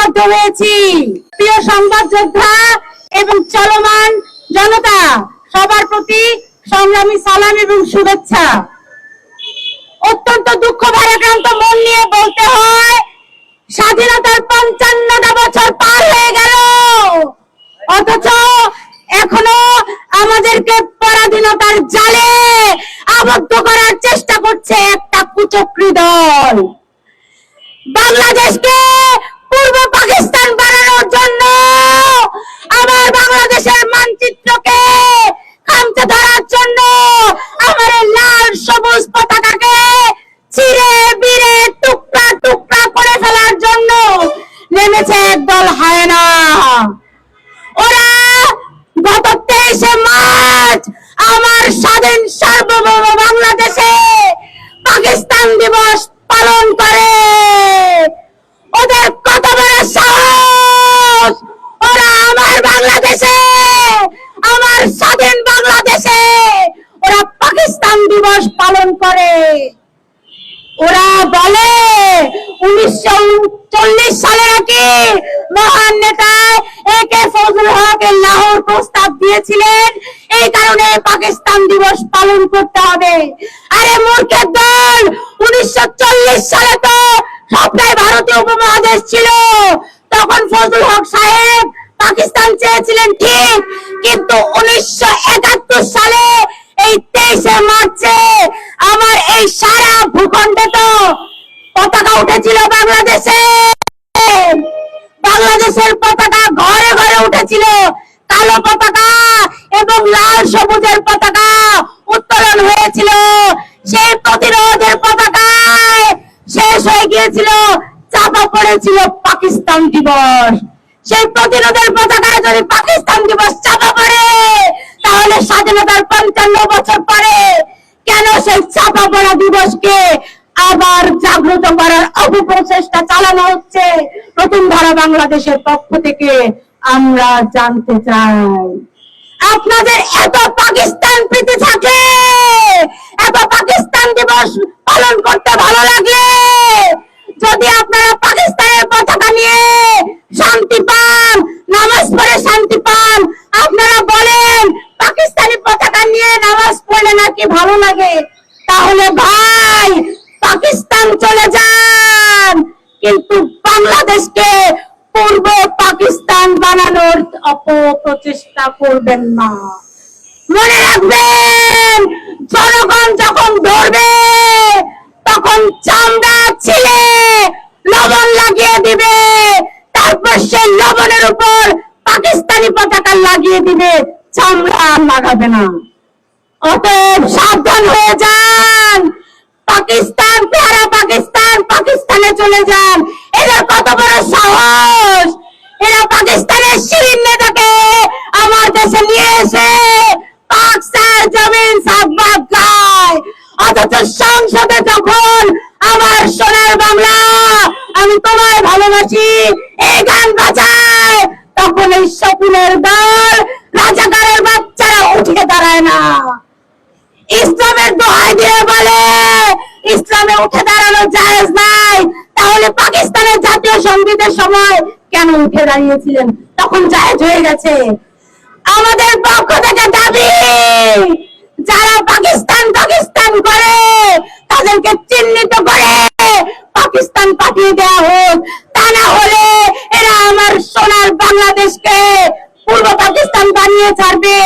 ঐক্যবদ্ধ হয়েছি। প্রিয় সংবাদ যোদ্ধা এবং চলমান জনতা, সবার প্রতি সংগ্রামী সালাম এবং শুভেচ্ছা। অত্যন্ত দুঃখ ভারাক্রান্ত মন নিয়ে বলতে হয়, স্বাধীনতার ৫৫টা বছর পার হয়ে গেল, অথচ এখনো আমাদেরকে পরাধীনতার জালে আবদ্ধ করার চেষ্টা করছে একটা কুচক্রী দল। বাংলাদেশকে পূর্ব পাকিস্তান বানানোর জন্য, আমার বাংলাদেশের মানচিত্রকে খামচে ধরার জন্য, আমার লাল সবুজ পতাকাকে ছিঁড়ে বিড়ে টুকরা টুকরা করে ফেলার জন্য নেমেছে একদল হায়না। ওরা গত 23শে মার্চ আমার স্বাধীন সার্বভৌম বাংলাদেশে পাকিস্তান দিবস পালন করে। ওদের কত বড় সাহস! ওরা আমার বাংলাদেশে, আমার স্বাধীন বাংলাদেশে ওরা পাকিস্তান দিবস পালন করে। ওরা বলে 1940 সালে নাকি মহান নেতা একে ফজলুল হক লাহোর প্রস্তাব দিয়েছিলেন, এই কারণে পাকিস্তান দিবস পালন করতে হবে। আরে মূর্খের দল, 1940 সালে তো সবটাই ভারতীয় উপমহাদেশ ছিল। তখন ফজলুল হক সাহেব পাকিস্তান চেয়েছিলেন ঠিক, কিন্তু 1971 সালে এই 23শে মার্চে আমার এই সারা ভূখণ্ডে তো পতাকা উঠেছিল বাংলাদেশে। বাংলাদেশের পতাকা ঘরে ঘরে উঠেছিল, কালো পতাকা এবং লাল সবুজের পতাকা উত্তোলন হয়েছিল। সেই প্রতিরোধের পতাকায় শেষ হয়ে গিয়েছিল, চাপা পড়েছিল পাকিস্তান দিবস। সেই প্রতিরোধের পতাকায় যদি পাকিস্তান দিবস চাপা পড়ে, তাহলে স্বাধীনতার 55 বছর পরে কেন সেই চাপা পড়া দিবসকে আবার জাগ্রত করার অপপ্রচেষ্টা চালানো হচ্ছে নতুন ধারা বাংলাদেশের পক্ষ থেকে আমরা জানতে চাই। আপনাদের এত পাকিস্তান প্রীতি থাকে, এত পাকিস্তান দিবস পালন করতে ভালো লাগে, যদি আপনারা পাকিস্তানের পতাকা নিয়ে শান্তি পান, নামাজ পড়ে শান্তি পান, আপনারা বলেন পাকিস্তানি পতাকা নিয়ে নামাজ পড়লে নাকি ভালো লাগে, তাহলে ভাই পাকিস্তান চলে যান, কিন্তু বাংলাদেশকে পূর্ব পাকিস্তান বানানোর অপপ্রচেষ্টা করবেন না। মনে রাখবেন, জনগণ যখন ধরবে তখন চামড়া ছিলে লবণ লাগিয়ে দিবে, তারপর সেই লবণের উপর পাকিস্তানি পতাকা লাগিয়ে দিবে, চামড়া আর লাগাবে না। অতএব সাবধান হয়ে যান। পাকিস্তান, প্যারা পাকিস্তান, পাকিস্তানে চলে যান। এরা কত বড় সাহস! এরা পাকিস্তানের শিরিন নেতাকে আমার দেশে নিয়ে এসে পাক সার জমিন সাতবাগ খায়, অথচ সংসদে যখন আমার সোনার বাংলা আমি তোমায় ভালোবাসি এই গান বাজায়, তখন এই শকুনের দল রাজাকারের বাচ্চারা উঠে দাঁড়ায় না। ইসলামের দোহাই দিয়ে বলে ইসলামে উঠে দাঁড়ানো জায়েজ নাই, তাহলে পাকিস্তানের জাতীয় সঙ্গীতের সময় কেন উঠে দাঁড়িয়েছিলেন? তখন জায়েজ হয়ে গেছে। আমাদের পক্ষ থেকে দাবি, যারা পাকিস্তান পাকিস্তান করে তাদেরকে চিহ্নিত করে পাকিস্তান পাঠিয়ে দেওয়া হোক, তা না হলে এরা আমার সোনার বাংলাদেশকে পূর্ব পাকিস্তান বানিয়ে ছাড়বে।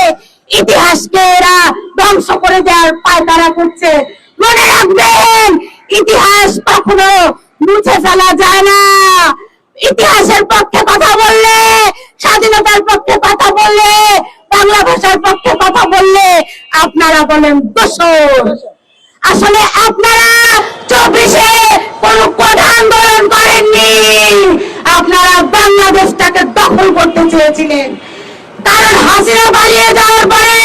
ইতিহাসকে এরা ধ্বংস করে দেওয়ার পায়তারা করছে। মনে রাখবেন, ইতিহাস কখনো মুছে ফেলা যায় না। ইতিহাসের পক্ষে কথা বললে, স্বাধীনতার পক্ষে কথা বললে, বাংলা ভাষার পক্ষে কথা বললে আপনারা বলেন দোষর। আসলে আপনারা 24-এ কোন কোটা আন্দোলন করেননি, আপনারা বাংলাদেশটাকে দখল করতে চেয়েছিলেন। কারণ হাসিনা পালিয়ে যাওয়ার পরে,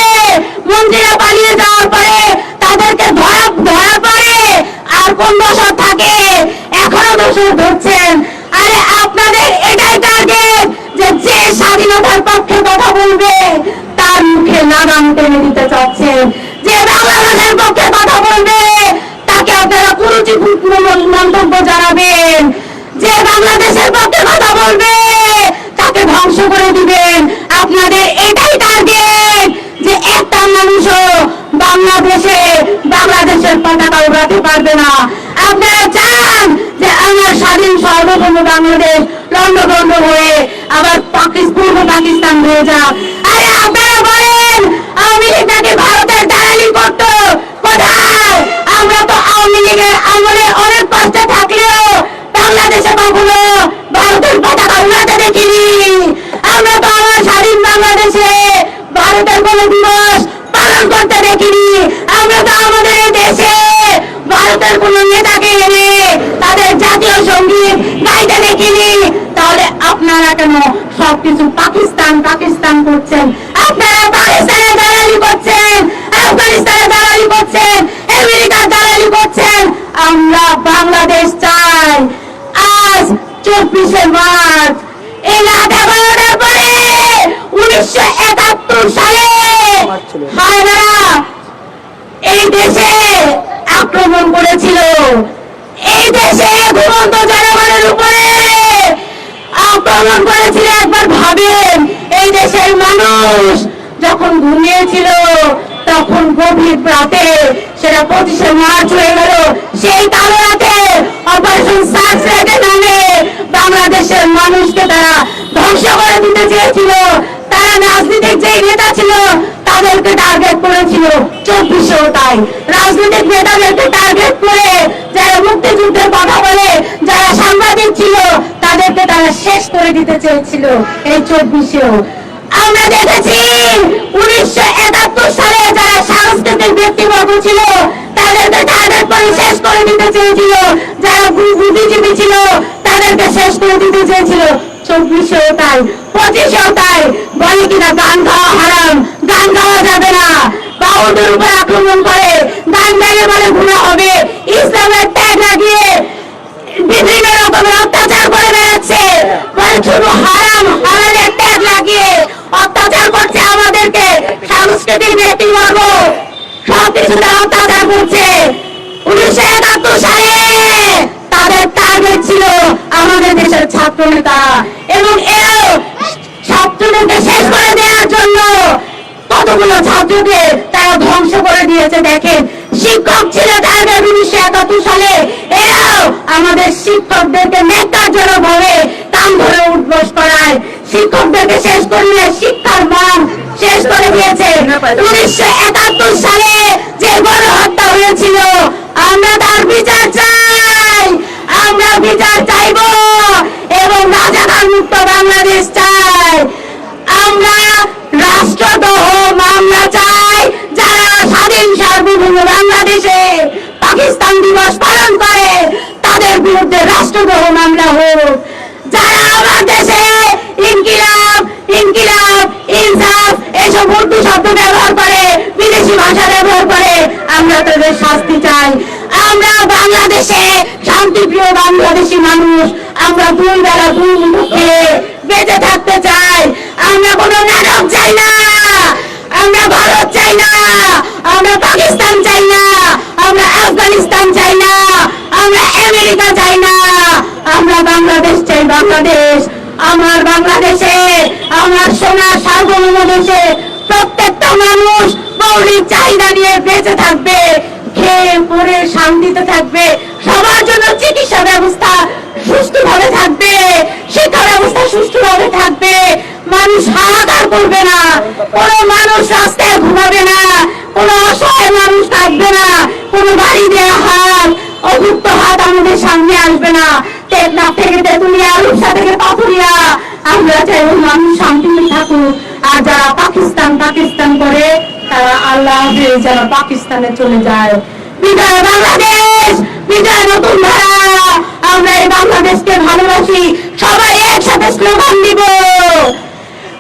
মন্ত্রীরা পালিয়ে যাওয়ার পরে তাদেরকে ধরা পড়ে আর কোন দোষর থাকে? এখনো দোষর ধরছেন। আরে আপনাদের এটাই টার্গেট যে যে স্বাধীনতার পক্ষে কথা বলবে তার মুখে লাগাম টেনে দিতে চাচ্ছেন, যে বাংলাদেশের পক্ষে কথা বলবে তাকে আপনারা কুরুচিপূর্ণ মন্তব্য জানাবেন, যে বাংলাদেশের পক্ষে কথা বলবে তাকে ধ্বংস করে দিবেন। আপনাদের এটাই টার্গেট যে একটা মানুষও বাংলাদেশের পতাকা উড়াতে পারবে না। আপনারা চান যে আমার স্বাধীন সার্বভৌম বাংলাদেশ লন্ডভন্ড হয়ে আবার পূর্ব পাকিস্তান হয়ে যাক। আরে আপনারা বলেন আওয়ামী লীগ নাকি ভারতের দালালি করতো, কোথায়? আমরা তো আওয়ামী লীগের আমলে অনেক কষ্টে থাকলেও বাংলাদেশে কখনো ভারতের পতাকা উড়াতে দেখিনি। আমরা তো আমার স্বাধীন বাংলাদেশে ভারতের কোনো দিবস পালন করতে দেখিনি। আমরা তো আমাদের এই দেশে ভারতের কোন নেতাকে এনে তাদের জাতীয় সঙ্গীত গাইতে দেখিনি। তাহলে আপনারা কেন সবকিছু পাকিস্তান পাকিস্তান করছেন? আপনারা পাকিস্তানের দালালি করছেন, আফগানিস্তানের দালালি করছেন, আমেরিকার দালালি করছেন। আমরা বাংলাদেশ চাই। আজ 24শে মার্চ এই রাত 11টার পরে 1971 সালে হায়দারা এই দেশে আক্রমণ করেছিল। এই দেশে ঘুমন্ত জনগণের উপরে আক্রমণ করেছিল। একবার ভাবেন, এই দেশের মানুষ যখন ঘুমিয়েছিল তখন গভীর রাতে, সেটা 25শে মার্চ হয়ে গেল, সেই কালো রাতে অপারেশন সার্চলাইটের নামে বাংলাদেশের মানুষকে তারা ধ্বংস করে দিতে চেয়েছিল। তারা রাজনীতিক যে নেতা ছিল তাদেরকে টার্গেট করেছিল। 24-এও তাই রাজনৈতিক নেতাদেরকে টার্গেট করে যারা মুক্তিযুদ্ধের কথা বলে, যারা সাংবাদিক ছিল, তাদেরকে তারা শেষ করে দিতে চেয়েছিল। এই 24-এও আমরা দেখেছি 1971 সালে যারা সাংস্কৃতিক ব্যক্তিবর্গ ছিল তাদেরকে টার্গেট করে শেষ করে দিতে চেয়েছিল। যারা বুদ্ধিজীবী ছিল তাদেরকে শেষ করে দিতে চেয়েছিল। 24-এও তাই, 25-এও তাই। বলে কিনা গান গাওয়া হারাম, গান গাওয়া যাবে না। বাউলদের উপর আক্রমণ করে গান গাইলে বলে গুনাহ হবে। ইসলামের ট্যাগ লাগিয়ে বিভিন্ন রকমের অত্যাচার করে বেড়াচ্ছে। বলে শুধু হারাম, হারামের ট্যাগ লাগিয়ে অত্যাচার করছে আমাদেরকে। সাংস্কৃতিক ব্যক্তিবর্গ সবকিছুতে অত্যাচার করছে। 1971 সালে তাদের টার্গেট ছিল আমাদের দেশের ছাত্র নেতা, এবং এরাও ছাত্রদেরকে শেষ করে দেওয়ার জন্য কতগুলো ছাত্রকে তারা ধ্বংস করে দিয়েছে। দেখেন, শিক্ষক ছিল টার্গেট 1971 সালে। এরাও আমাদের শিক্ষকদেরকে ন্যাক্কারজনক ভাবে কাম ধরে উঠবস করায়, শিক্ষকদেরকে শেষ করলে শিক্ষার মান শেষ করে দিয়েছে। 1971 সালে যে গণহত্যা হয়েছিল, আমরা তার বিচার চাই। আমরা বিচার চাইব এবং রাজাকার মুক্ত বাংলাদেশ চাই। আমরা রাষ্ট্রদ্রোহ মামলা চাই। যারা স্বাধীন সার্বভৌম বাংলাদেশে পাকিস্তান দিবস পালন করে তাদের বিরুদ্ধে রাষ্ট্রদ্রোহ মামলা হোক। যারা আমার দেশে ইনকিলাব, ইনকিলাব, ইনসাফ এসব উর্দু শব্দ ব্যবহার করে, বিদেশি ভাষা ব্যবহার করে, আমরা তাদের শাস্তি চাই। আমরা বাংলাদেশে শান্তিপ্রিয় বাংলাদেশি মানুষ, আমরা দুই বেলা দুই মুঠো খেয়ে বেঁচে থাকতে চাই। আমরা কোনো নাটক চাই না, আমরা ভারত চাই না, আমরা পাকিস্তান চাই না, আমরা আফগানিস্তান চাই না, আমরা আমেরিকা চাই না। আমরা বাংলাদেশ চাই। বাংলাদেশ আমার, বাংলাদেশে আমার সোনার সার্বভৌম দেশে প্রত্যেকটা মানুষ মৌলিক চাহিদা নিয়ে বেঁচে থাকবে, খেয়ে পরে শান্তিতে থাকবে। সবার জন্য চিকিৎসা ব্যবস্থা সুষ্ঠুভাবে থাকবে, শিক্ষা ব্যবস্থা সুষ্ঠুভাবে থাকবে। মানুষ হাহাকার করবে না, কোনো মানুষ রাস্তায় ঘুমাবে না, কোনো অসহায় মানুষ থাকবে না, কোনো বাড়ি দেওয়া হাত, অভুক্ত হাত আমাদের সামনে আসবে না। টেকনাফ থেকে তেতুলিয়া, রূপসা থেকে পাথুরিয়া, আমরা চাই মানুষ শান্তিতে থাকুক। আর যারা পাকিস্তান পাকিস্তান করে তারা আল্লাহ যেন পাকিস্তানে চলে যায়। বিজয় বাংলাদেশ, বিজয় নতুন ধারা। আমরা এই বাংলাদেশকে ভালোবাসি। সবাই একসাথে স্লোগান দিব,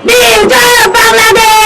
বিজয় বাংলাদেশ।